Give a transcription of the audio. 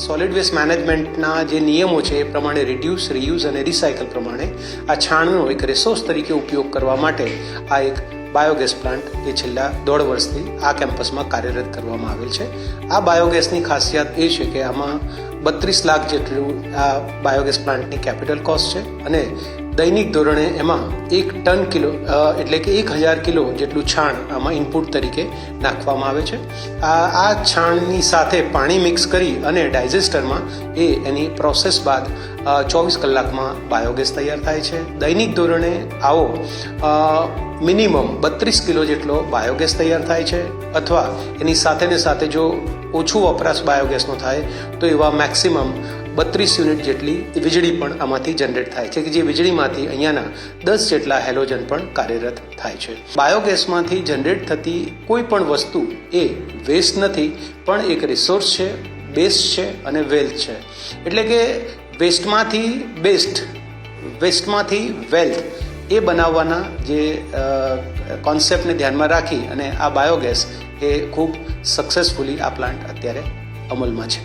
Solid waste મેનેજમેન્ટના જે નિયમો છે એ પ્રમાણે રિડ્યુસ, રીયુઝ અને રિસાયકલ પ્રમાણે આ છાણનો એક રિસોર્સ તરીકે ઉપયોગ કરવા માટે આ એક બાયોગેસ પ્લાન્ટ એ છેલ્લા 1.5 વર્ષથી આ કેમ્પસમાં કાર્યરત કરવામાં આવેલ છે. આ બાયોગેસની ખાસિયત એ છે કે આમાં 32 લાખ જેટલું આ બાયોગેસ પ્લાન્ટની કેપિટલ કોસ્ટ છે અને દૈનિક ધોરણે એમાં 1 ટન કિલો એટલે કે 1000 કિલો જેટલું છાણ આમાં ઇનપુટ તરીકે નાખવામાં આવે છે. આ છાણની સાથે પાણી મિક્સ કરી અને ડાયજેસ્ટરમાં એની પ્રોસેસ બાદ 24 કલાકમાં બાયોગેસ તૈયાર થાય છે. દૈનિક ધોરણે આવો મિનિમમ 32 કિલો જેટલો બાયોગેસ તૈયાર થાય છે અથવા એની સાથે જો ઓછું વપરાશ બાયોગેસનો થાય તો એવા મેક્સિમમ 32 યુનિટ જેટલી વીજળી પણ આમાંથી જનરેટ થાય છે કે જે વીજળીમાંથી અહીંયાના 10 જેટલા હેલોજન પણ કાર્યરત થાય છે. બાયોગેસમાંથી જનરેટ થતી કોઈ પણ વસ્તુ એ વેસ્ટ નથી પણ એક રિસોર્સ છે, બેસ્ટ છે અને વેલ્થ છે. એટલે કે વેસ્ટમાંથી બેસ્ટ, વેસ્ટમાંથી વેલ્થ એ બનાવવાના જે કોન્સેપ્ટને ધ્યાનમાં રાખી અને આ બાયોગેસ એ ખૂબ સક્સેસફુલી આ પ્લાન્ટ અત્યારે અમલમાં છે.